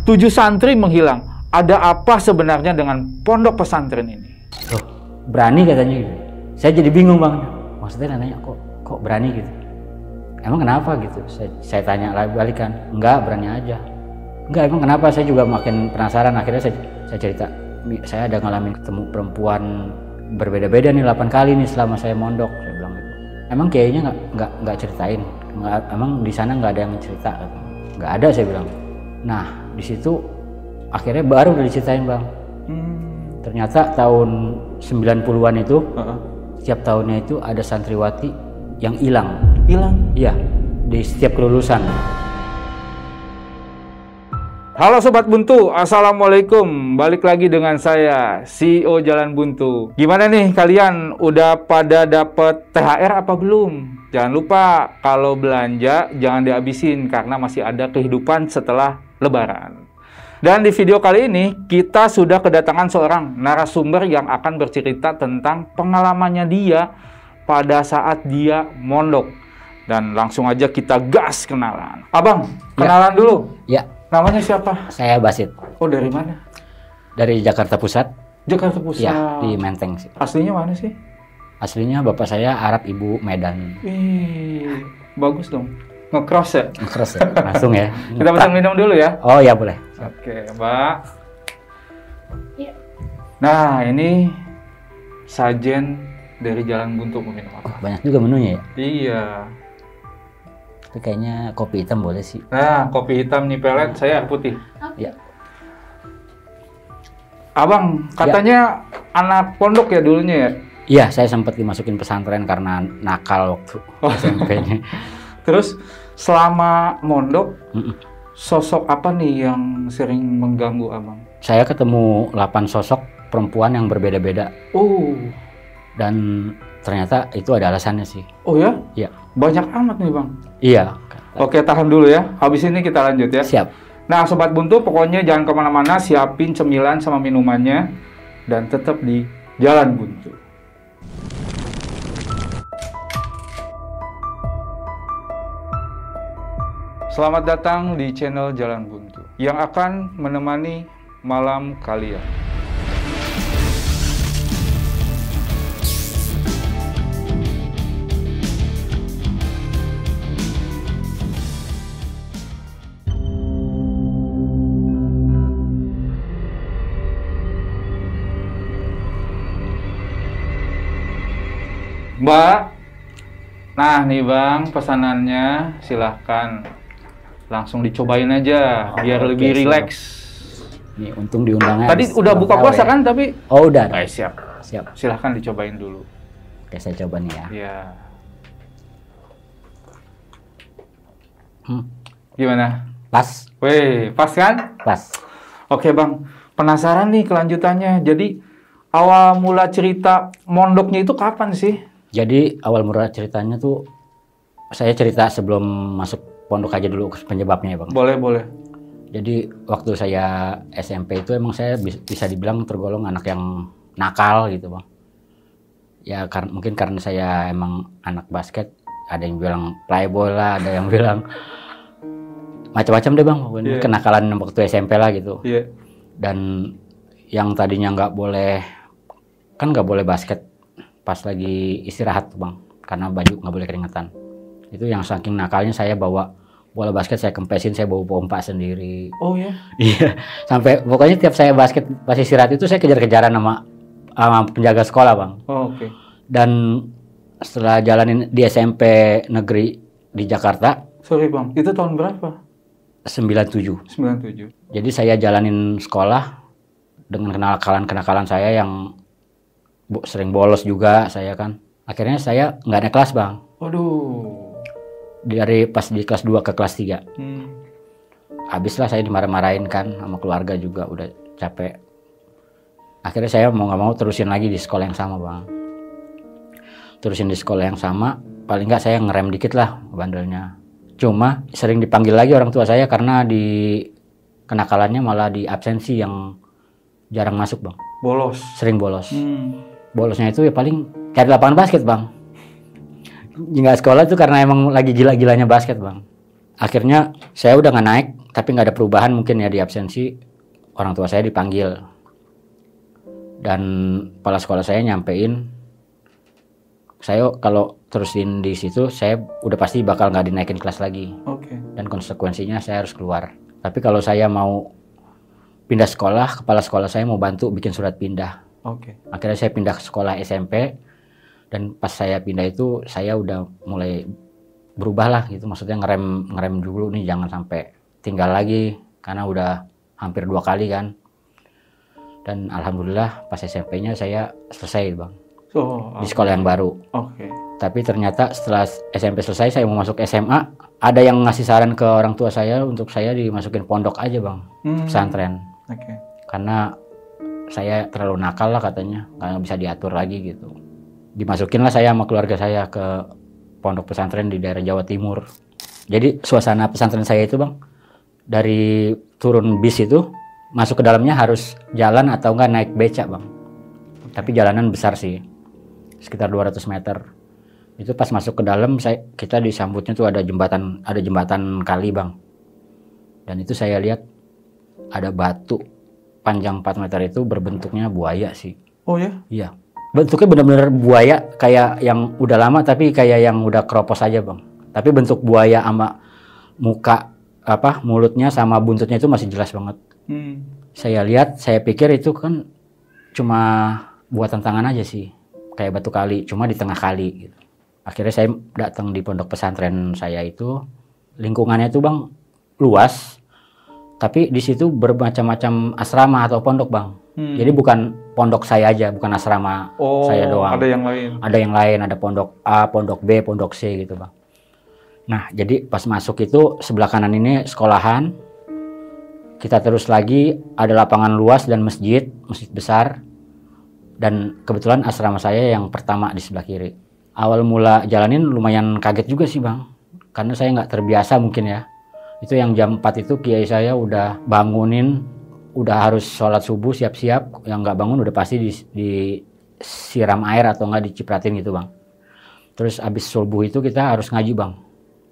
7 santri menghilang. Ada apa sebenarnya dengan pondok pesantren ini? Loh, berani katanya gitu. Saya jadi bingung bang. Maksudnya nanya kok berani gitu. Emang kenapa gitu? Saya tanya lagi balikan. Enggak, berani aja. Enggak, emang kenapa? Saya juga makin penasaran. Akhirnya saya cerita. Saya ada ngalamin ketemu perempuan berbeda-beda nih 8 kali nih selama saya mondok. Saya bilang gitu. Emang kayaknya nggak ceritain. Emang di sana nggak ada yang cerita. Nggak ada, saya bilang. Nah di situ akhirnya baru udah diceritain bang. Ternyata tahun 90-an itu setiap tahunnya itu ada santriwati yang hilang. Iya, di setiap kelulusan. Halo Sobat Buntu, Assalamualaikum. Balik lagi dengan saya, CEO Jalan Buntu. Gimana nih kalian? Udah pada dapet THR apa belum? Jangan lupa kalau belanja jangan dihabisin karena masih ada kehidupan setelah Lebaran. Dan di video kali ini kita sudah kedatangan seorang narasumber yang akan bercerita tentang pengalamannya dia pada saat dia mondok. Dan langsung aja kita gas kenalan. Abang, kenalan dulu. Ya. Namanya siapa? Saya Basit. Oh, dari mana? Dari Jakarta Pusat. Jakarta Pusat. Ya, di Menteng sih. Aslinya mana sih? Aslinya bapak saya Arab, ibu Medan. Wih, bagus dong. Nge-cross ya? Nge-cross ya, langsung ya. Kita pesan minum dulu ya. Oh ya boleh. Oke, Mbak. Iya. Nah, ini sajen dari Jalan Buntu mau minum apa? Banyak juga menunya ya. Iya. Tapi kayaknya kopi hitam boleh sih. Nah, kopi hitam nih pelet, saya air putih. Ya. Abang, katanya anak pondok ya dulunya ya? Iya, saya sempat dimasukin pesantren karena nakal waktu SMP-nya. Terus selama mondok, sosok apa nih yang sering mengganggu abang? Saya ketemu 8 sosok perempuan yang berbeda-beda. Oh. Dan ternyata itu ada alasannya sih. Oh ya? Iya. Banyak amat nih bang. Iya. Oke, tahan dulu ya. Habis ini kita lanjut ya. Siap. Nah, Sobat Buntu, pokoknya jangan kemana-mana, siapin cemilan sama minumannya, dan tetap di Jalan Buntu. Selamat datang di channel Jalan Buntu, yang akan menemani malam kalian. Mbak, nah nih bang pesanannya, silahkan langsung dicobain aja biar lebih rileks. Nih untung diundangnya. Tadi udah buka puasa kan tapi? Oh udah. Siap. Siap. Silahkan dicobain dulu. Oke, saya coba nih ya. Iya. Gimana? Pas. Weh, pas kan? Pas. Oke bang, penasaran nih kelanjutannya. Jadi awal mula cerita mondoknya itu kapan sih? Jadi awal mula ceritanya tuh saya cerita sebelum masuk pondok aja dulu penyebabnya ya bang. Boleh. Jadi waktu saya SMP itu emang saya bisa dibilang tergolong anak yang nakal gitu bang. Ya mungkin karena saya emang anak basket, ada yang bilang playboy lah, ada yang bilang macam-macam deh bang. Pokoknya kenakalan waktu SMP lah gitu. Iya. Dan yang tadinya nggak boleh basket pas lagi istirahat tuh bang, karena baju nggak boleh keringetan. Itu yang saking nakalnya saya bawa bola basket, saya kempesin, saya bawa pompa sendiri. Oh ya? Iya, sampai pokoknya tiap saya basket pas istirahat itu saya kejar-kejaran sama penjaga sekolah bang. Oh, oke. Dan setelah jalanin di SMP negeri di Jakarta. Sorry bang, itu tahun berapa? 97. Jadi saya jalanin sekolah dengan kenakalan saya yang sering bolos juga saya kan. Akhirnya saya nggak naik kelas bang. Waduh. Dari pas di kelas 2 ke kelas 3. Habislah saya dimarah-marahin kan sama keluarga juga, udah capek. Akhirnya saya mau nggak mau terusin lagi di sekolah yang sama bang. Terusin di sekolah yang sama, paling nggak saya ngerem dikit lah bandelnya. Cuma sering dipanggil lagi orang tua saya karena di kenakalannya malah di absensi yang jarang masuk bang. Bolos. Sering bolos. Bolosnya itu ya paling cari lapangan basket bang. Nggak sekolah tuh karena emang lagi gila-gilanya basket bang. Akhirnya saya udah nggak naik, tapi nggak ada perubahan mungkin ya di absensi. Orang tua saya dipanggil. Dan kepala sekolah saya nyampein, saya kalau terusin di situ, saya udah pasti bakal nggak dinaikin kelas lagi. Dan konsekuensinya saya harus keluar. Tapi kalau saya mau pindah sekolah, kepala sekolah saya mau bantu bikin surat pindah. Akhirnya saya pindah ke sekolah SMP. Dan pas saya pindah itu, saya udah mulai berubah lah gitu. Maksudnya ngerem dulu nih, jangan sampai tinggal lagi. Karena udah hampir 2 kali kan. Dan alhamdulillah pas SMP-nya saya selesai bang. Di sekolah yang baru. Tapi ternyata setelah SMP selesai, saya mau masuk SMA. Ada yang ngasih saran ke orang tua saya untuk saya dimasukin pondok aja bang. Pesantren. Karena saya terlalu nakal lah katanya. Nggak bisa diatur lagi gitu. Dimasukin lah saya sama keluarga saya ke pondok pesantren di daerah Jawa Timur. Jadi suasana pesantren saya itu bang. Dari turun bis itu. Masuk ke dalamnya harus jalan atau enggak naik beca bang. Tapi jalanan besar sih, sekitar 200 meter. Itu pas masuk ke dalam kita disambutnya tuh ada jembatan kali bang. Dan itu saya lihat ada batu panjang 4 meter itu berbentuknya buaya sih. Oh ya? Iya. Bentuknya benar-benar buaya kayak yang udah lama tapi kayak yang udah keropos aja bang. Tapi bentuk buaya sama muka mulutnya sama buntutnya itu masih jelas banget. Saya lihat, saya pikir itu kan cuma buatan tangan aja sih, kayak batu kali, cuma di tengah kali gitu. Akhirnya saya datang di pondok pesantren saya itu, lingkungannya itu bang luas, tapi di situ bermacam-macam asrama atau pondok bang. Jadi bukan pondok saya aja, bukan asrama saya doang. Ada yang lain. Ada yang lain, ada pondok A, pondok B, pondok C gitu bang. Nah jadi pas masuk itu sebelah kanan ini sekolahan. Kita terus lagi ada lapangan luas dan masjid besar. Dan kebetulan asrama saya yang pertama di sebelah kiri. Awal mula jalanin lumayan kaget juga sih bang. Karena saya nggak terbiasa mungkin ya. Itu yang jam 4 itu kiai saya udah bangunin. Udah harus sholat subuh siap-siap. Yang nggak bangun udah pasti disiram air atau nggak dicipratin gitu bang. Terus abis subuh itu kita harus ngaji bang.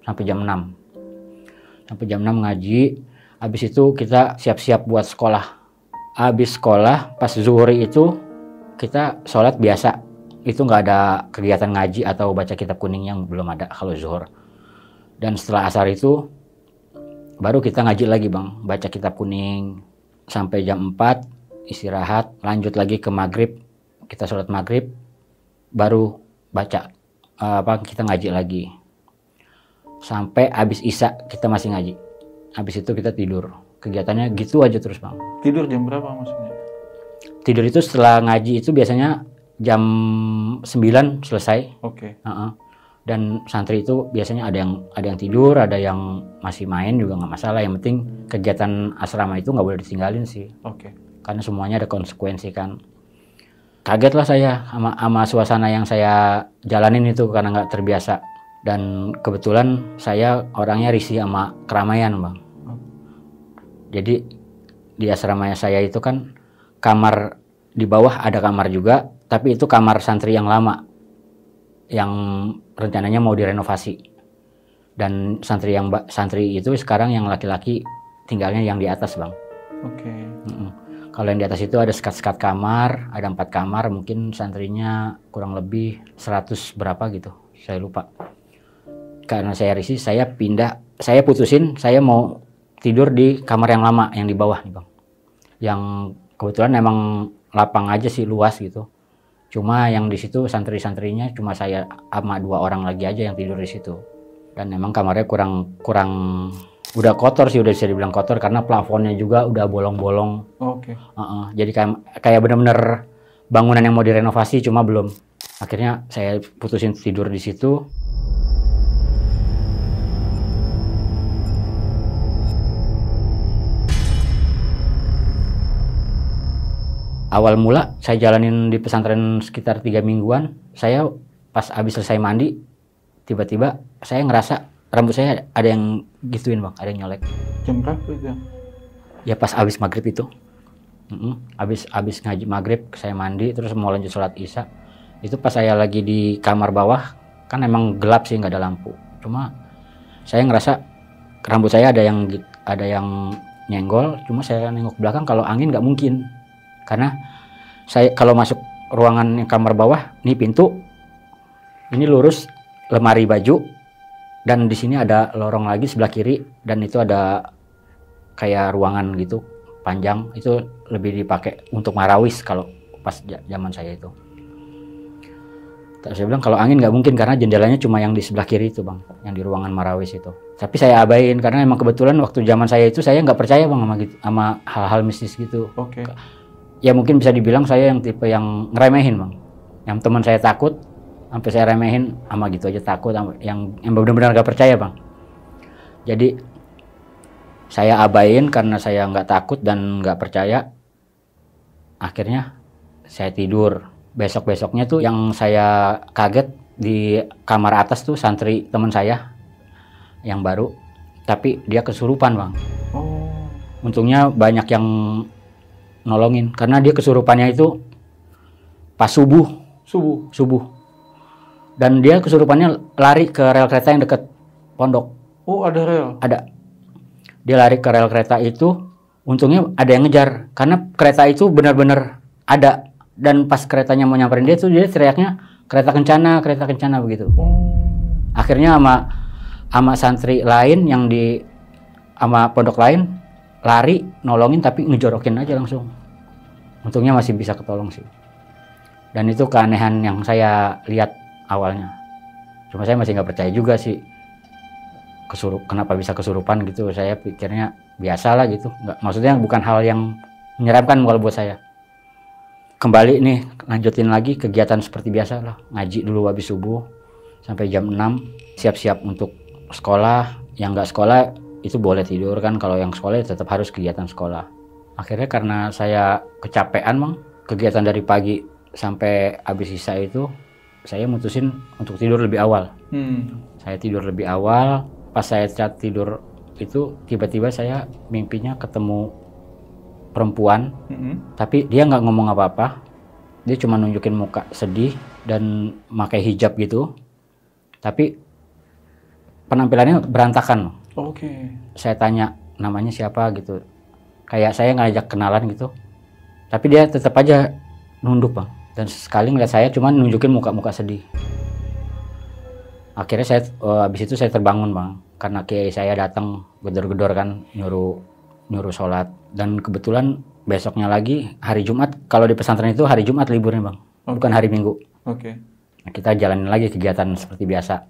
Sampai jam 6. Sampai jam 6 ngaji. Habis itu kita siap-siap buat sekolah. Habis sekolah pas zuhur itu kita sholat biasa. Itu nggak ada kegiatan ngaji atau baca kitab kuning yang belum ada kalau zuhur. Dan setelah asar itu baru kita ngaji lagi bang. Baca kitab kuning sampai jam 4 istirahat. Lanjut lagi ke maghrib. Kita sholat maghrib. Baru baca kita ngaji lagi. Sampai habis isya kita masih ngaji. Habis itu kita tidur. Kegiatannya gitu aja terus bang. Tidur jam berapa maksudnya? Tidur itu setelah ngaji itu biasanya jam 9 selesai. Dan santri itu biasanya ada yang tidur, ada yang masih main juga nggak masalah. Yang penting kegiatan asrama itu nggak boleh ditinggalin sih. Karena semuanya ada konsekuensi kan. Kaget lah saya sama suasana yang saya jalanin itu karena nggak terbiasa. Dan kebetulan saya orangnya risih sama keramaian bang. Jadi di asrama saya itu kan kamar di bawah ada kamar juga, tapi itu kamar santri yang lama yang rencananya mau direnovasi. Dan santri itu sekarang yang laki-laki tinggalnya yang di atas bang. Kalau yang di atas itu ada sekat-sekat kamar, ada 4 kamar, mungkin santrinya kurang lebih 100 berapa gitu, saya lupa. Karena saya risih, saya putusin, saya mau tidur di kamar yang lama, yang di bawah nih bang. Yang kebetulan emang lapang aja sih, luas gitu. Cuma yang di situ santri-santrinya cuma saya sama 2 orang lagi aja yang tidur di situ. Dan emang kamarnya kurang udah kotor sih, udah bisa dibilang kotor karena plafonnya juga udah bolong-bolong. Jadi kayak bener-bener bangunan yang mau direnovasi cuma belum. Akhirnya saya putusin tidur di situ. Awal mula saya jalanin di pesantren sekitar 3 mingguan. Saya pas habis selesai mandi, tiba-tiba saya ngerasa rambut saya ada yang gituin bang, ada yang nyolek. Jam berapa itu? Ya pas habis maghrib itu. Habis ngaji maghrib, saya mandi, terus mau lanjut sholat isya. Itu pas saya lagi di kamar bawah, kan emang gelap sih, nggak ada lampu. Cuma saya ngerasa rambut saya ada yang nyenggol, cuma saya nengok belakang, kalau angin nggak mungkin, karena saya kalau masuk ruangan kamar bawah, ini pintu, ini lurus lemari baju, dan di sini ada lorong lagi sebelah kiri, dan itu ada kayak ruangan gitu panjang, itu lebih dipakai untuk marawis kalau pas zaman saya itu. Terus saya bilang kalau angin nggak mungkin karena jendelanya cuma yang di sebelah kiri itu bang, yang di ruangan marawis itu. Tapi saya abain karena emang kebetulan waktu zaman saya itu saya nggak percaya bang sama hal-hal mistis gitu. Oke. Ya mungkin bisa dibilang saya yang tipe yang ngeremehin bang. Yang teman saya takut sampai saya remehin sama gitu aja takut, yang benar-benar nggak percaya bang. Jadi saya abain karena saya nggak takut dan nggak percaya. Akhirnya saya tidur. Besok-besoknya tuh yang saya kaget di kamar atas tuh santri teman saya yang baru, tapi dia kesurupan bang. Oh. Untungnya banyak yang nolongin karena dia kesurupannya itu pas subuh. Dan dia kesurupannya lari ke rel kereta yang dekat pondok. Oh, ada rel. Ada. Dia lari ke rel kereta itu, untungnya ada yang ngejar karena kereta itu benar-benar ada. Dan pas keretanya mau nyamperin dia tuh dia teriaknya kereta kencana begitu. Akhirnya sama santri lain yang sama pondok lain lari nolongin tapi ngejorokin aja langsung. Untungnya masih bisa ketolong sih. Dan itu keanehan yang saya lihat awalnya. Cuma saya masih nggak percaya juga sih. Kenapa bisa kesurupan gitu? Saya pikirnya biasa lah gitu. Maksudnya bukan hal yang menyeramkan kalau buat saya. Kembali nih, lanjutin lagi kegiatan seperti biasa lah. Ngaji dulu habis subuh sampai jam 6, siap-siap untuk sekolah. Yang nggak sekolah itu boleh tidur kan, kalau yang sekolah tetap harus kegiatan sekolah. Akhirnya karena saya kecapean bang, kegiatan dari pagi sampai habis sisa itu, saya mutusin untuk tidur lebih awal. Saya tidur lebih awal, pas saya tidur itu tiba-tiba saya mimpinya ketemu perempuan, tapi dia nggak ngomong apa-apa, dia cuma nunjukin muka sedih dan pakai hijab gitu, tapi penampilannya berantakan. Oke. Saya tanya namanya siapa gitu, kayak saya ngajak kenalan gitu, tapi dia tetap aja nunduk bang, dan sekali ngeliat saya cuma nunjukin muka-muka sedih. Akhirnya saya habis itu saya terbangun bang, karena kiai saya datang gedor-gedor kan, nyuruh sholat. Dan kebetulan besoknya lagi hari Jumat, kalau di pesantren itu hari Jumat liburnya bang, bukan hari Minggu. Oke. Nah, kita jalanin lagi kegiatan seperti biasa,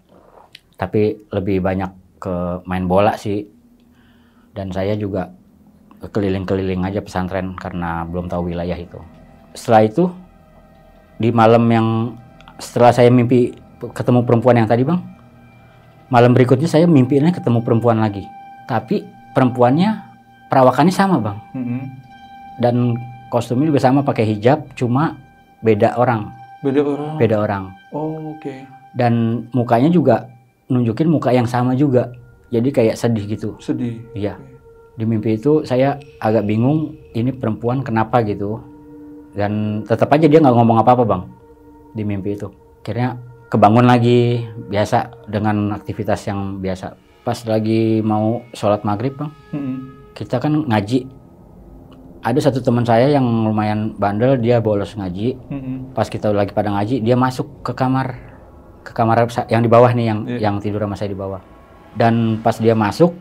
tapi lebih banyak ke main bola sih. Dan saya juga keliling-keliling aja pesantren karena belum tahu wilayah itu. Setelah itu di malam yang setelah saya mimpi ketemu perempuan yang tadi bang, malam berikutnya saya mimpinya ketemu perempuan lagi, tapi perempuannya perawakannya sama bang, dan kostumnya juga sama, pakai hijab, cuma beda orang. Oh, oke. Dan mukanya juga nunjukin muka yang sama juga, jadi kayak sedih gitu. Sedih. Iya. Di mimpi itu saya agak bingung ini perempuan kenapa gitu, dan tetap aja dia nggak ngomong apa-apa bang di mimpi itu. Akhirnya kebangun lagi biasa dengan aktivitas yang biasa. Pas lagi mau sholat maghrib bang, kita kan ngaji. Ada satu teman saya yang lumayan bandel, dia bolos ngaji. Pas kita lagi pada ngaji, dia masuk ke kamar yang di bawah nih, yang tidur sama saya di bawah. Dan pas dia masuk,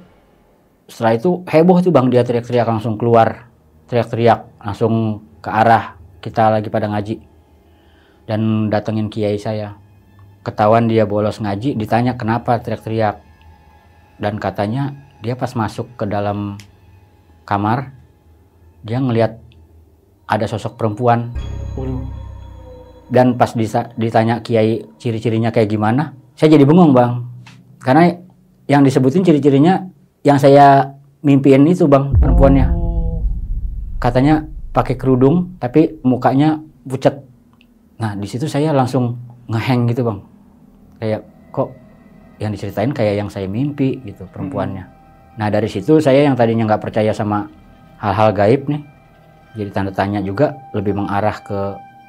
setelah itu heboh tuh bang, dia teriak-teriak langsung keluar, langsung ke arah kita lagi pada ngaji, dan datengin kiai saya. Ketahuan dia bolos ngaji, ditanya kenapa teriak-teriak, dan katanya dia pas masuk ke dalam kamar, dia ngelihat ada sosok perempuan. Dan pas ditanya kiai ciri-cirinya kayak gimana, saya jadi bengong bang, karena yang disebutin ciri-cirinya yang saya mimpiin itu bang, perempuannya. Katanya pakai kerudung tapi mukanya pucat. Nah di situ saya langsung ngeheng gitu bang, kayak kok yang diceritain kayak yang saya mimpi gitu perempuannya. Nah dari situ saya yang tadinya nggak percaya sama hal-hal gaib nih, jadi tanda tanya juga, lebih mengarah ke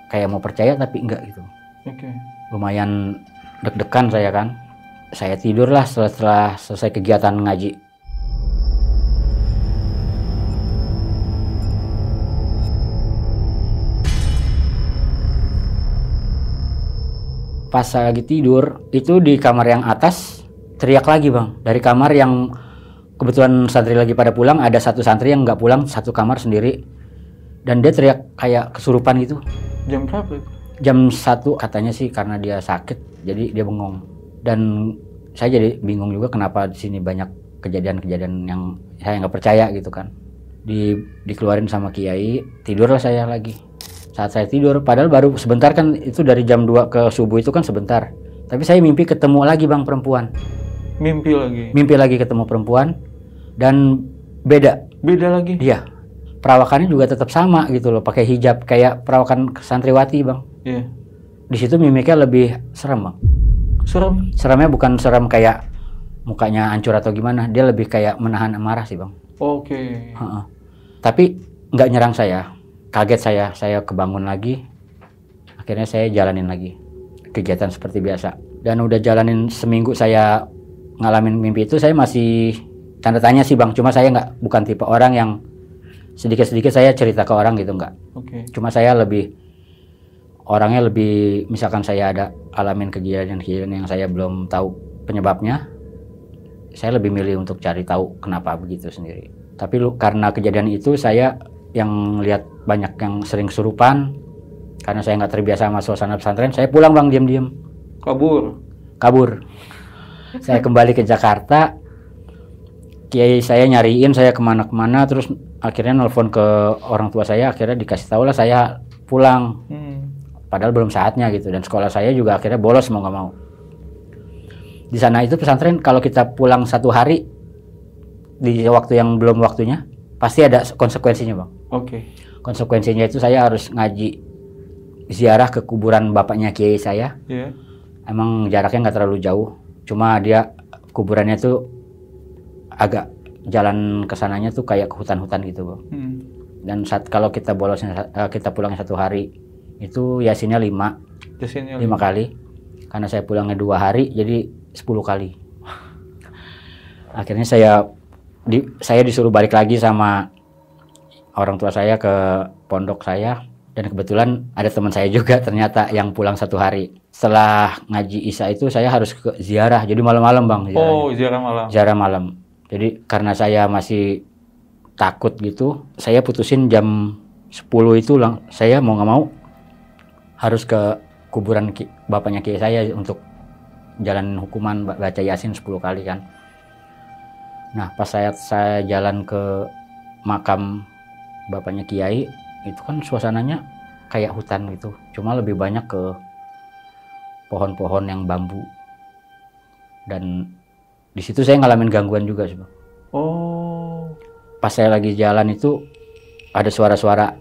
kayak mau percaya tapi enggak gitu. Lumayan deg-degan saya kan. Saya tidurlah setelah selesai kegiatan ngaji. Pas saya lagi tidur, itu di kamar yang atas teriak lagi bang. Dari kamar yang kebetulan santri lagi pada pulang, ada satu santri yang nggak pulang, satu kamar sendiri. Dan dia teriak kayak kesurupan gitu. Jam berapa itu? Jam 1 katanya sih karena dia sakit, jadi dia bengong. Dan saya jadi bingung juga kenapa di sini banyak kejadian-kejadian yang saya nggak percaya gitu kan. Dikeluarin sama kiai, tidurlah saya lagi. Saat saya tidur, padahal baru sebentar kan, itu dari jam 2 ke subuh itu kan sebentar. Tapi saya mimpi ketemu lagi bang perempuan. Mimpi lagi? Mimpi lagi ketemu perempuan, dan beda. Beda lagi? Iya. Perawakannya juga tetap sama gitu loh, pakai hijab kayak perawakan santriwati bang. Iya. Di situ mimiknya lebih serem bang. Serem? Seremnya bukan serem kayak mukanya hancur atau gimana, dia lebih kayak menahan amarah sih bang. Oke. Tapi nggak nyerang saya. Kaget saya kebangun lagi. Akhirnya saya jalanin lagi kegiatan seperti biasa. Dan udah jalanin seminggu saya ngalamin mimpi itu, saya masih tanda tanya sih bang. Cuma saya bukan tipe orang yang sedikit-sedikit saya cerita ke orang gitu, enggak. Oke. Cuma saya orangnya lebih, misalkan saya ada alamin kejadian-kejadian yang saya belum tahu penyebabnya, saya lebih milih untuk cari tahu kenapa begitu sendiri. Tapi karena kejadian itu saya yang lihat banyak yang sering kesurupan, karena saya nggak terbiasa sama suasana pesantren, saya pulang bang diam-diam. Kabur. Saya kembali ke Jakarta, kiai saya nyariin saya kemana-kemana, terus akhirnya nelfon ke orang tua saya, akhirnya dikasih tahu lah saya pulang. Padahal belum saatnya gitu, dan sekolah saya juga akhirnya bolos mau nggak mau. Di sana itu pesantren kalau kita pulang 1 hari di waktu yang belum waktunya, pasti ada konsekuensinya bang. Oke. Konsekuensinya itu saya harus ngaji ziarah ke kuburan bapaknya kiai saya. Iya. Emang jaraknya nggak terlalu jauh, cuma dia kuburannya tuh agak jalan kesananya tuh kayak ke hutan-hutan gitu bang. Dan saat kalau kita kita pulangnya 1 hari itu yasinnya 5 kali. Karena saya pulangnya 2 hari jadi 10 kali. Akhirnya saya disuruh balik lagi sama orang tua saya ke pondok saya, dan kebetulan ada teman saya juga ternyata yang pulang 1 hari. Setelah ngaji Isya itu saya harus ke ziarah, jadi malam-malam bang. Oh, ziarah malam. Ziarah malam. Jadi karena saya masih takut gitu, saya putusin jam 10 itu saya mau nggak mau harus ke kuburan bapaknya kiai saya untuk jalan hukuman, baca Yasin 10 kali kan. Nah pas saya jalan ke makam bapaknya kiai, itu kan suasananya kayak hutan gitu, cuma lebih banyak ke pohon-pohon yang bambu. Dan di situ saya ngalamin gangguan juga sih bang. Oh. Pas saya lagi jalan itu ada suara-suara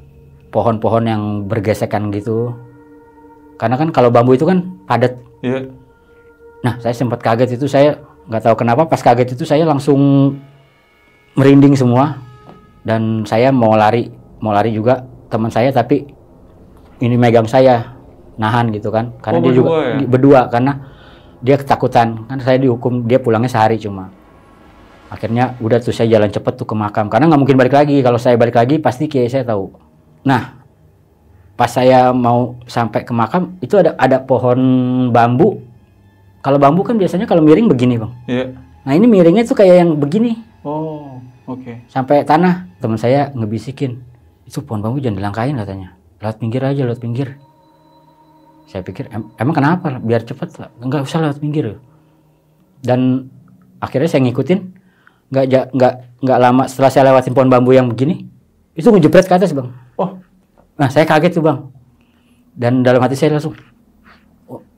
pohon-pohon yang bergesekan gitu. Karena kan kalau bambu itu kan padat. Iya. Nah saya sempat kaget itu, saya nggak tahu kenapa pas kaget itu saya langsung merinding semua. Dan saya mau lari juga, teman saya tapi ini megang saya, nahan gitu kan. Karena dia juga berdua, karena dia ketakutan. Kan saya dihukum, dia pulangnya sehari cuma. Akhirnya udah tuh saya jalan cepet tuh ke makam, karena nggak mungkin balik lagi. Kalau saya balik lagi pasti kiai saya tahu. Nah pas saya mau sampai ke makam itu ada pohon bambu. Kalau bambu kan biasanya kalau miring begini bang. Iya. Nah ini miringnya tuh kayak yang begini. Oh, oke. Sampai tanah. Teman saya ngebisikin, itu pohon bambu jangan dilangkain katanya. Lewat pinggir aja, lewat pinggir. Saya pikir emang kenapa? Biar cepet lah. Enggak usah lewat pinggir. Dan akhirnya saya ngikutin. Nggak lama setelah saya lewatin pohon bambu yang begini, itu ngejepret ke atas bang. Oh. Nah saya kaget tuh bang. Dan dalam hati saya langsung,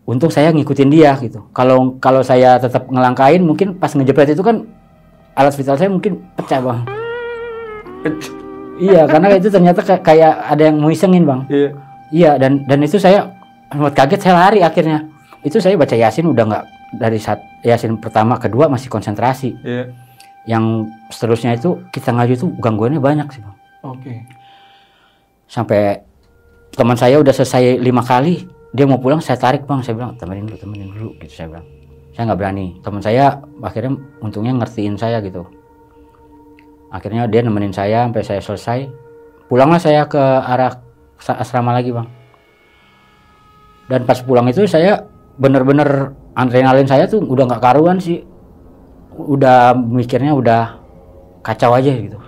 untung saya ngikutin dia gitu. Kalau saya tetap ngelangkain, mungkin pas ngejepret itu kan alat vital saya mungkin pecah bang. Iya, karena itu ternyata kayak ada yang mau isengin bang. Iya. Iya, dan itu saya amat kaget, saya lari akhirnya. Itu saya baca Yasin udah nggak, dari saat Yasin pertama kedua masih konsentrasi. Iya. Yang seterusnya itu kita ngaji itu gangguannya banyak sih bang. Oke. Sampai teman saya udah selesai 5 kali, dia mau pulang, saya tarik bang. Saya bilang temenin dulu gitu, saya bilang. Saya nggak berani. Teman saya akhirnya untungnya ngertiin saya gitu. Akhirnya dia nemenin saya sampai saya selesai. Pulanglah saya ke arah asrama lagi bang. Dan pas pulang itu saya bener-bener adrenalin saya tuh udah nggak karuan sih, udah mikirnya udah kacau aja gitu.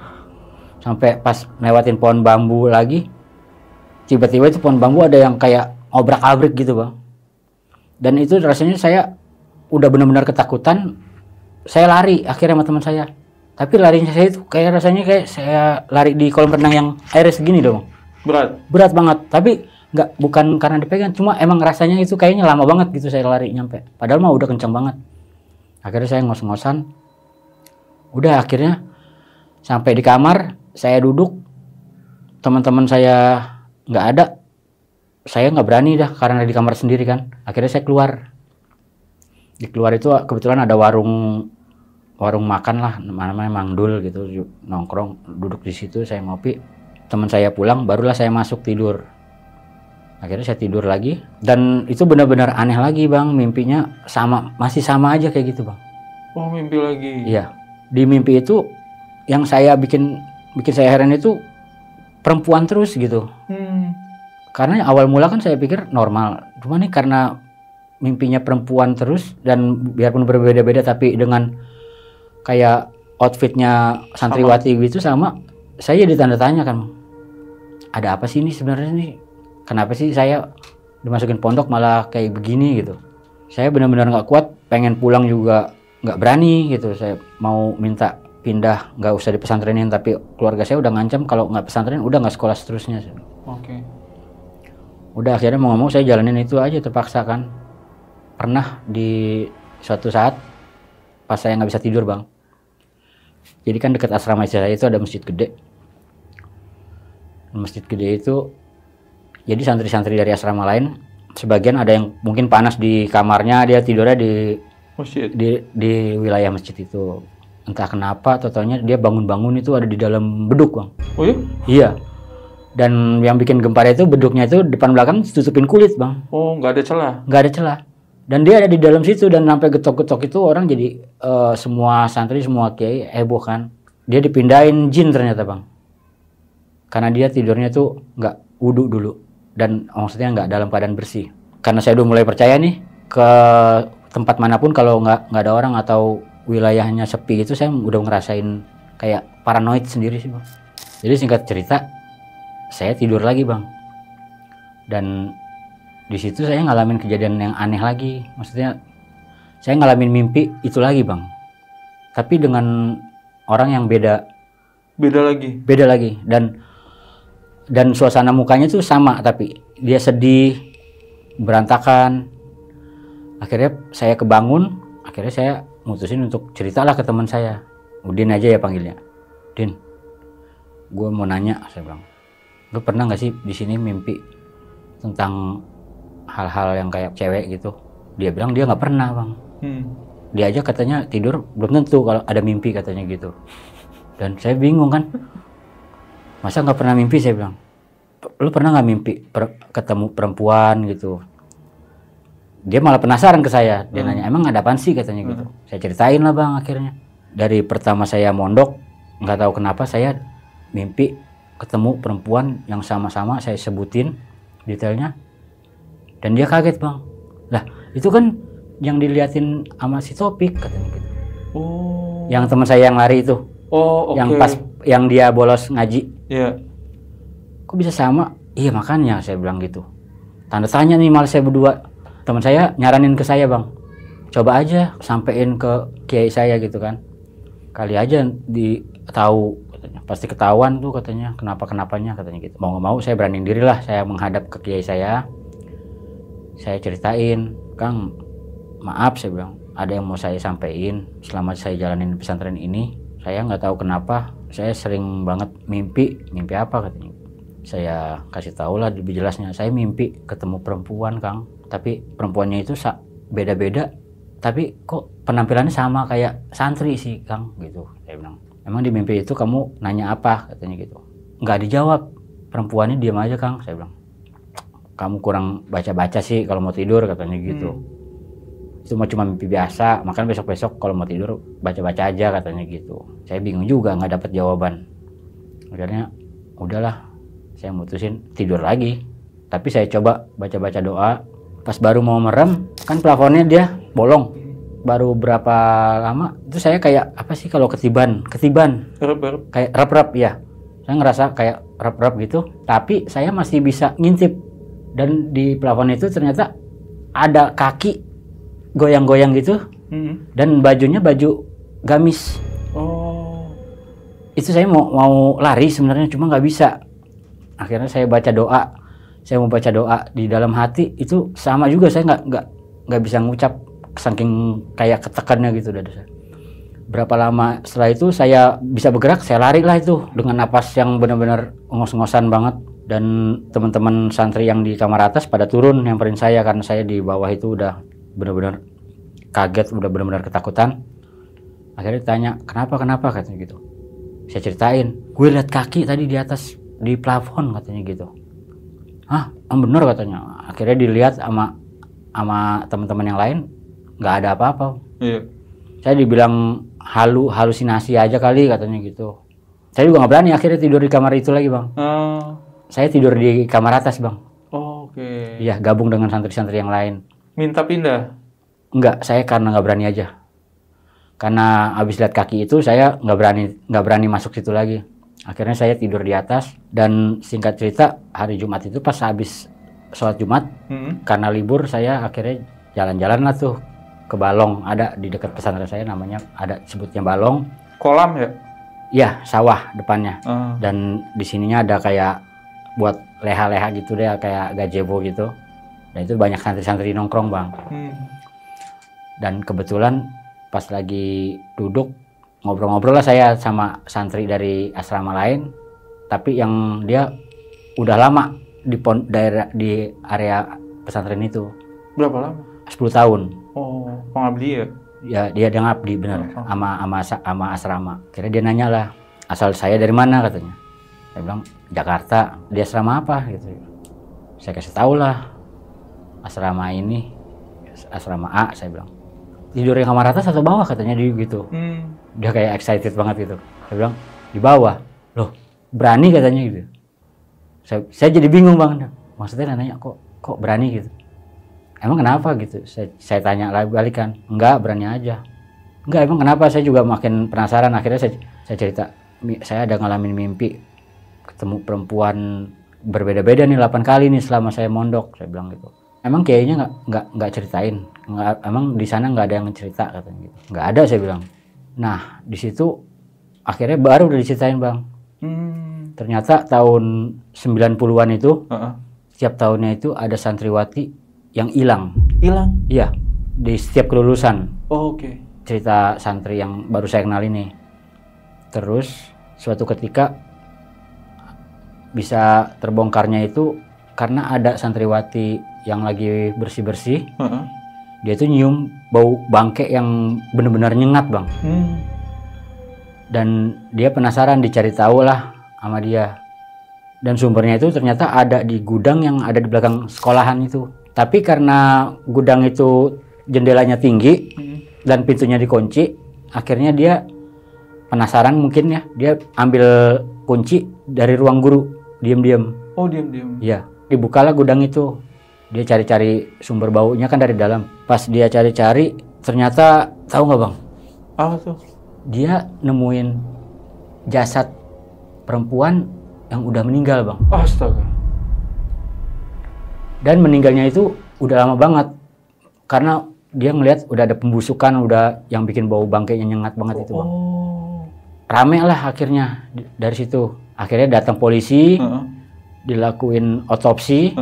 Sampai pas lewatin pohon bambu lagi, tiba-tiba itu pohon bambu ada yang kayak obrak-abrik gitu bang. Dan itu rasanya saya udah benar-benar ketakutan. Saya lari akhirnya sama teman saya. Tapi larinya saya itu kayak rasanya kayak saya lari di kolam renang yang airnya segini dong. Berat banget. Tapi bukan karena dipegang, cuma emang rasanya itu kayaknya lama banget gitu saya lari nyampe. Padahal mah udah kenceng banget. Akhirnya saya ngos-ngosan. Udah akhirnya sampai di kamar, saya duduk. Teman-teman saya nggak ada. Saya nggak berani dah karena di kamar sendiri kan. Akhirnya saya keluar. Di keluar itu kebetulan ada warung makan lah, namanya Mang Dul gitu, nongkrong, duduk di situ saya ngopi. Teman saya pulang, barulah saya masuk tidur. Akhirnya saya tidur lagi dan itu benar-benar aneh lagi bang, mimpinya masih sama aja kayak gitu bang. Oh mimpi lagi? Iya, di mimpi itu yang saya bikin saya heran itu perempuan terus gitu. Karena awal mula kan saya pikir normal, cuma nih karena mimpinya perempuan terus dan biarpun berbeda-beda tapi dengan kayak outfitnya santriwati gitu sama, saya jadi tanda tanya kan, ada apa sih ini sebenarnya nih? Kenapa sih saya dimasukin pondok malah kayak begini gitu? Saya benar-benar nggak kuat, pengen pulang juga nggak berani gitu. Saya mau minta pindah, nggak usah di pesantrenin, tapi keluarga saya udah ngancam kalau nggak pesantren udah nggak sekolah seterusnya. Oke. Udah akhirnya mau ngomong saya jalanin itu aja terpaksa kan. Pernah di suatu saat pas saya nggak bisa tidur bang. Jadi kan dekat asrama saya itu ada masjid gede. Masjid gede itu jadi santri-santri dari asrama lain sebagian ada yang mungkin panas di kamarnya, dia tidurnya di masjid di wilayah masjid itu. Entah kenapa totalnya dia bangun-bangun itu ada di dalam beduk bang. Oh iya? Iya. Dan yang bikin gempar itu beduknya itu depan belakang ditutupin kulit bang. Oh nggak ada celah? Nggak ada celah. Dan dia ada di dalam situ dan sampai getok-getok itu orang jadi semua santri, semua kiai heboh kan. Dia dipindahin jin ternyata bang. Karena dia tidurnya tuh nggak wudu dulu dan maksudnya nggak dalam keadaan bersih. Karena saya udah mulai percaya nih ke tempat manapun kalau nggak ada orang atau wilayahnya sepi itu, saya udah ngerasain kayak paranoid sendiri sih bang. Jadi singkat cerita, saya tidur lagi bang. Dan di situ saya ngalamin kejadian yang aneh lagi. Maksudnya saya ngalamin mimpi itu lagi bang. Tapi dengan orang yang beda lagi. Dan suasana mukanya tuh sama, tapi dia sedih, berantakan. Akhirnya saya kebangun. Akhirnya saya mutusin untuk ceritalah ke teman saya. Udin aja ya panggilnya. Din, gue mau nanya, saya bilang, lu pernah nggak sih di sini mimpi tentang hal-hal yang kayak cewek gitu? Dia bilang dia nggak pernah bang. Dia aja katanya tidur belum tentu kalau ada mimpi katanya gitu. Dan saya bingung kan, masa nggak pernah mimpi? Saya bilang, lu pernah nggak mimpi ketemu perempuan gitu? Dia malah penasaran ke saya. Dia nanya, emang ada apaan sih katanya gitu. Saya ceritain lah bang. Akhirnya dari pertama saya mondok, nggak tahu kenapa saya mimpi ketemu perempuan yang sama-sama saya sebutin detailnya. Dan dia kaget bang. Lah itu kan yang diliatin sama si Topik katanya gitu. Oh. Yang teman saya yang lari itu. Oh oke. Yang pas yang dia bolos ngaji. Iya. Kok bisa sama? Iya makanya saya bilang gitu. Tanda tanya nih malah saya berdua. Teman saya nyaranin ke saya bang. Coba aja sampein ke kiai saya gitu kan. Kali aja tahu katanya. Pasti ketahuan tuh katanya. Kenapa-kenapanya katanya gitu. Mau nggak mau saya beraniin diri lah. Saya menghadap ke kiai saya. Saya ceritain, Kang, maaf saya bilang, ada yang mau saya sampaikan selama saya jalanin pesantren ini. Saya nggak tahu kenapa, saya sering banget mimpi apa katanya. Saya kasih tahu lah lebih jelasnya, saya mimpi ketemu perempuan Kang, tapi perempuannya itu beda-beda, tapi kok penampilannya sama kayak santri sih Kang gitu. Saya bilang, emang di mimpi itu kamu nanya apa katanya gitu. Nggak dijawab, perempuannya diam aja Kang, saya bilang. Kamu kurang baca-baca sih kalau mau tidur katanya gitu. Itu cuma mimpi biasa, makanya besok-besok kalau mau tidur baca-baca aja katanya gitu. Saya bingung juga nggak dapat jawaban. Akhirnya udahlah, saya mutusin tidur lagi. Tapi saya coba baca-baca doa. Pas baru mau merem, kan plafonnya dia bolong. Baru berapa lama itu saya kayak apa sih kalau ketiban kayak rep-rep ya. Saya ngerasa kayak rep-rep gitu, tapi saya masih bisa ngintip. Dan di plafon itu ternyata ada kaki goyang-goyang gitu. Dan bajunya baju gamis. Itu saya mau lari sebenarnya, cuma nggak bisa. Akhirnya saya baca doa. Saya mau baca doa di dalam hati, itu sama juga saya nggak bisa ngucap saking kayak ketekannya gitu dada saya. Berapa lama setelah itu saya bisa bergerak, saya lari lah itu dengan napas yang benar-benar ngos-ngosan banget. Dan teman-teman santri yang di kamar atas pada turun nyamperin saya karena saya di bawah itu udah benar-benar kaget, udah benar-benar ketakutan. Akhirnya ditanya kenapa katanya gitu. Saya ceritain, gue lihat kaki tadi di atas di plafon katanya gitu. Hah, bener katanya. Akhirnya dilihat sama teman-teman yang lain, nggak ada apa-apa. Iya. Saya dibilang halusinasi aja kali katanya gitu. Saya juga nggak berani akhirnya tidur di kamar itu lagi bang. Saya tidur di kamar atas bang. Oke. Iya, gabung dengan santri-santri yang lain. Minta pindah? Enggak, saya karena nggak berani aja. Karena habis lihat kaki itu saya nggak berani masuk situ lagi. Akhirnya saya tidur di atas. Dan singkat cerita hari Jumat itu pas habis sholat Jumat, karena libur saya akhirnya jalan-jalan lah tuh ke Balong. Ada di dekat pesantren saya namanya, ada sebutnya Balong. Kolam ya? Iya, sawah depannya. Dan di sininya ada kayak buat leha-leha gitu deh, kayak gazebo gitu. Dan itu banyak santri-santri nongkrong bang. Dan kebetulan pas lagi duduk ngobrol-ngobrol lah saya sama santri dari asrama lain, tapi yang dia udah lama di area pesantren itu. Berapa lama? 10 tahun. Oh, pengabdi ya? Ya dia ngabdi bener sama asrama. Kira dia nanya lah, asal saya dari mana katanya. Saya bilang Jakarta. Di asrama apa gitu. Saya kasih tahu lah, asrama ini asrama A. Saya bilang tidur di kamar atas atau bawah katanya dia gitu. Dia kayak excited banget gitu. Saya bilang di bawah. Loh berani katanya gitu. Saya jadi bingung bang. Maksudnya nanya kok berani gitu. Emang kenapa gitu? Saya tanya lagi balikan. Enggak, berani aja. Enggak, emang kenapa? Saya juga makin penasaran. Akhirnya saya cerita. Saya ada ngalamin mimpi ketemu perempuan berbeda-beda nih 8 kali nih selama saya mondok. Saya bilang gitu. Emang kayaknya nggak ceritain. Emang di sana nggak ada yang cerita katanya gitu. Nggak ada saya bilang. Nah di situ akhirnya baru udah diceritain bang. Ternyata tahun 90-an itu setiap tahunnya itu ada santriwati yang hilang. Iya, di setiap kelulusan. Oke. Cerita santri yang baru saya kenal ini. Terus suatu ketika bisa terbongkarnya itu karena ada santriwati yang lagi bersih-bersih. Dia tuh nyium bau bangke yang benar-benar nyengat bang. Dan dia penasaran, dicari tahu lah sama dia. Dan sumbernya itu ternyata ada di gudang yang ada di belakang sekolahan itu. Tapi karena gudang itu jendelanya tinggi dan pintunya dikunci, akhirnya dia penasaran mungkin ya, dia ambil kunci dari ruang guru, diam-diam. Oh diam-diam. Iya, dibukalah gudang itu. Dia cari-cari sumber baunya kan dari dalam. Pas dia cari-cari, ternyata tahu nggak bang? Apa tuh? Dia nemuin jasad perempuan yang udah meninggal bang. Astaga. Dan meninggalnya itu udah lama banget. Karena dia ngelihat udah ada pembusukan, udah yang bikin bau bangkainya nyengat banget itu bang. Rame lah akhirnya dari situ. Akhirnya datang polisi, dilakuin otopsi.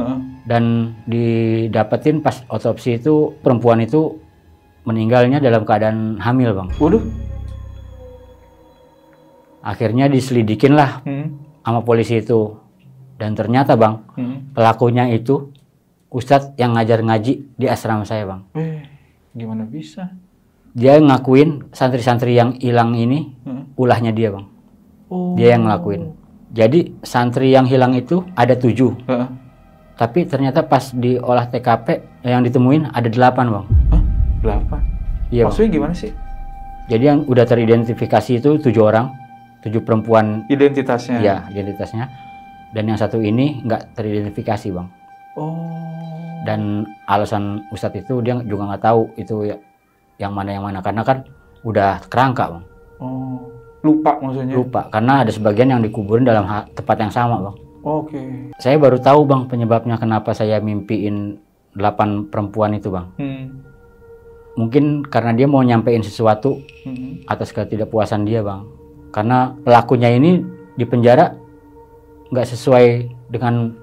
Dan didapetin pas otopsi itu perempuan itu meninggalnya dalam keadaan hamil bang. Waduh. Akhirnya diselidikin lah sama polisi itu. Dan ternyata bang, pelakunya itu ustadz yang ngajar ngaji di asrama saya bang. Gimana bisa? Dia ngakuin santri-santri yang hilang ini ulahnya dia bang. Dia yang ngelakuin. Jadi santri yang hilang itu ada 7. Tapi ternyata pas diolah TKP yang ditemuin ada 8 bang. 8? Iya. Maksudnya gimana sih? Jadi yang udah teridentifikasi itu 7 orang, 7 perempuan. Identitasnya? Iya, identitasnya. Dan yang satu ini nggak teridentifikasi bang. Dan alasan Ustadz itu dia juga nggak tahu itu yang mana karena kan udah kerangka bang. Oh, lupa maksudnya? Lupa, karena ada sebagian yang dikuburin dalam tempat yang sama bang. Oke. Saya baru tahu bang penyebabnya kenapa saya mimpiin 8 perempuan itu bang. Mungkin karena dia mau nyampein sesuatu atas ketidakpuasan dia bang. Karena pelakunya ini di penjara nggak sesuai dengan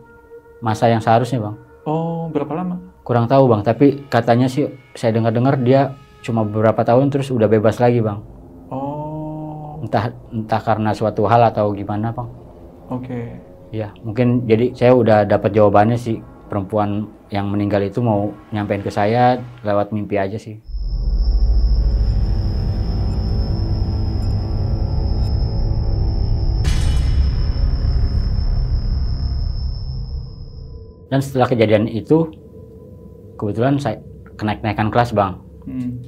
masa yang seharusnya bang. Oh, berapa lama? Kurang tahu bang, tapi katanya sih saya dengar dia cuma beberapa tahun terus udah bebas lagi bang. Oh. Entah karena suatu hal atau gimana bang. Oke. Ya mungkin jadi saya udah dapat jawabannya sih, perempuan yang meninggal itu mau nyampein ke saya lewat mimpi aja sih. Dan setelah kejadian itu, kebetulan saya kenaikan kelas bang.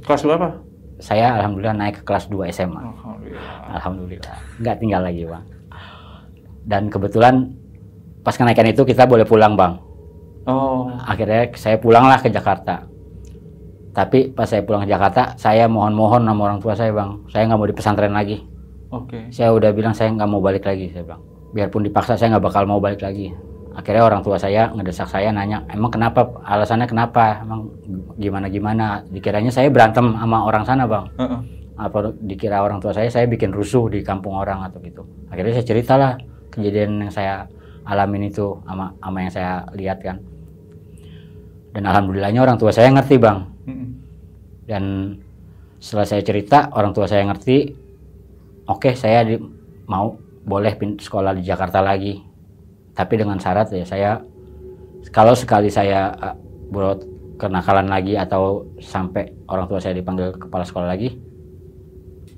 Kelas berapa? Saya alhamdulillah naik ke kelas 2 SMA. Alhamdulillah. Nggak tinggal lagi bang. Dan kebetulan pas kenaikan itu kita boleh pulang bang. Oh. Akhirnya saya pulanglah ke Jakarta. Tapi pas saya pulang ke Jakarta, saya mohon sama orang tua saya bang. Saya nggak mau di pesantren lagi. Oke. Saya udah bilang saya nggak mau balik lagi, saya bang. Biarpun dipaksa saya nggak bakal mau balik lagi. Akhirnya orang tua saya ngedesak saya, nanya, emang kenapa? Alasannya kenapa? Emang gimana? Dikiranya saya berantem sama orang sana bang. Apa dikira orang tua saya bikin rusuh di kampung orang atau gitu. Akhirnya saya ceritalah kejadian yang saya alamin itu sama yang saya lihat kan. Dan alhamdulillahnya orang tua saya ngerti bang. Dan setelah saya cerita, orang tua saya ngerti. Oke, saya mau boleh sekolah di Jakarta lagi. Tapi dengan syarat ya saya, kalau sekali saya buat kenakalan lagi atau sampai orang tua saya dipanggil kepala sekolah lagi,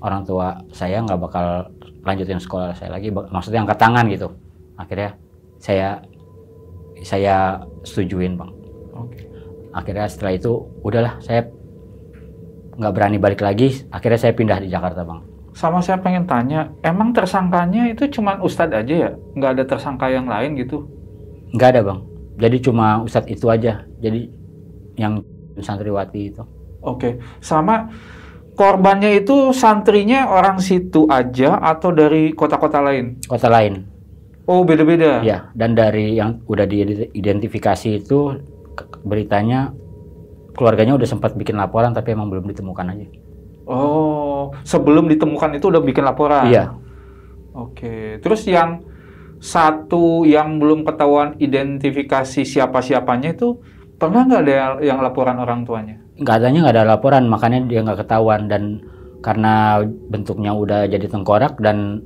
orang tua saya nggak bakal lanjutin sekolah saya lagi, maksudnya angkat tangan gitu. Akhirnya saya setujuin bang. Akhirnya setelah itu udahlah, saya nggak berani balik lagi. Akhirnya saya pindah di Jakarta bang. Sama saya pengen tanya, emang tersangkanya itu cuman Ustadz aja ya? Nggak ada tersangka yang lain gitu? Nggak ada bang. Jadi cuma Ustadz itu aja. Jadi yang santriwati itu. Oke. Sama korbannya itu santrinya orang situ aja atau dari kota-kota lain? Kota lain. Oh, beda-beda? Ya, dan dari yang udah diidentifikasi itu beritanya keluarganya udah sempat bikin laporan tapi emang belum ditemukan aja. Oh, sebelum ditemukan itu udah bikin laporan? Iya. Oke. Terus yang satu yang belum ketahuan identifikasi siapa-siapanya itu pernah nggak ada yang laporan orang tuanya? Nggak ada laporan, makanya dia nggak ketahuan. Dan karena bentuknya udah jadi tengkorak dan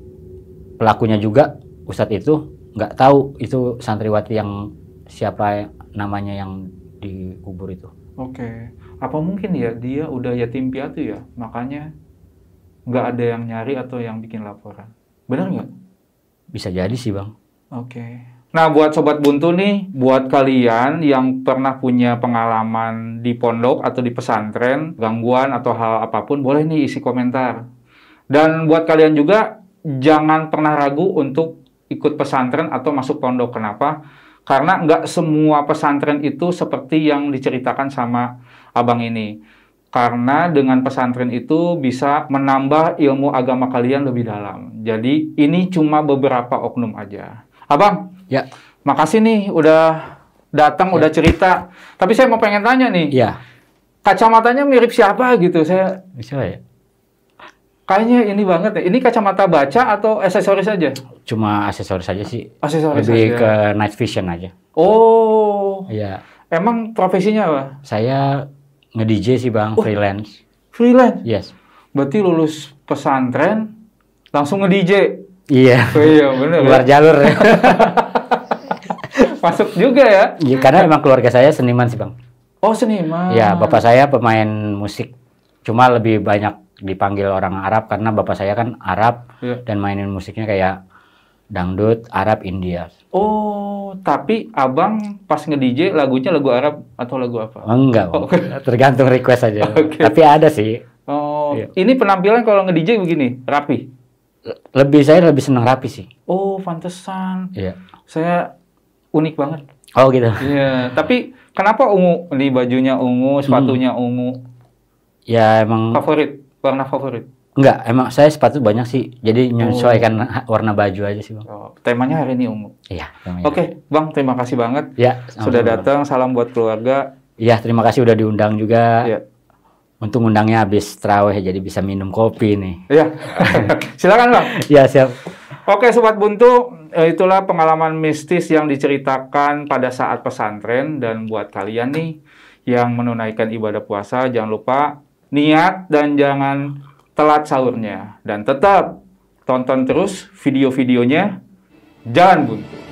pelakunya juga Ustadz itu nggak tahu itu santriwati yang siapa namanya yang dikubur itu. Oke. Apa mungkin ya dia udah yatim piatu ya, makanya nggak ada yang nyari atau yang bikin laporan. Benar nggak? Bisa jadi sih bang. Oke. Nah buat Sobat Buntu nih, buat kalian yang pernah punya pengalaman di pondok atau di pesantren, gangguan atau hal apapun, boleh nih isi komentar. Dan buat kalian juga, jangan pernah ragu untuk ikut pesantren atau masuk pondok. Kenapa? Karena nggak semua pesantren itu seperti yang diceritakan sama abang ini. Karena dengan pesantren itu bisa menambah ilmu agama kalian lebih dalam. Jadi ini cuma beberapa oknum aja. Abang, ya, makasih nih udah datang, udah cerita. Tapi saya mau pengen tanya nih. Ya. Kacamatanya mirip siapa gitu? Saya Bisa ya? kayaknya ini banget ya. Ini kacamata baca atau aksesoris aja? Cuma aksesoris aja sih. Aksesoris Lebih aja. ke night vision aja. Oh. Iya. Emang profesinya apa? Saya nge-DJ sih bang, freelance. Freelance? Yes. Berarti lulus pesantren, langsung nge-DJ? Iya. Oh iya, bener Keluar ya? jalur. Masuk juga ya? Iya, karena emang keluarga saya seniman sih bang. Oh, seniman. Ya, bapak saya pemain musik. Cuma lebih banyak dipanggil orang Arab karena bapak saya kan Arab. Iya. Dan mainin musiknya kayak dangdut, Arab, India. Oh, tapi abang pas nge-DJ lagunya lagu Arab atau lagu apa? Enggak, Bang. Oh, Tergantung request aja. Oke. Tapi ada sih. Oh, Iya. ini penampilan kalau nge-DJ begini, rapi? Saya lebih seneng rapi sih. Oh, pantesan. Iya. Saya unik banget. Oh gitu. Iya, tapi Kenapa ungu? Ini bajunya ungu, sepatunya ungu. Ya emang Favorit, warna favorit. enggak, emang saya sepatu banyak sih. Jadi menyesuaikan warna baju aja sih, Bang. Oh, temanya hari ini ungu. Iya, namanya. Oke, Bang, terima kasih banget Ya, sudah sama-sama. datang. Salam buat keluarga. Iya, terima kasih udah diundang juga. Iya. Untung undangnya habis terawih jadi bisa minum kopi nih. Iya. Silakan, Bang. Iya, siap. Oke, Sobat Buntu, itulah pengalaman mistis yang diceritakan pada saat pesantren. Dan buat kalian nih yang menunaikan ibadah puasa, jangan lupa niat dan jangan telat sahurnya. Dan tetap tonton terus video-videonya Jalan Buntu.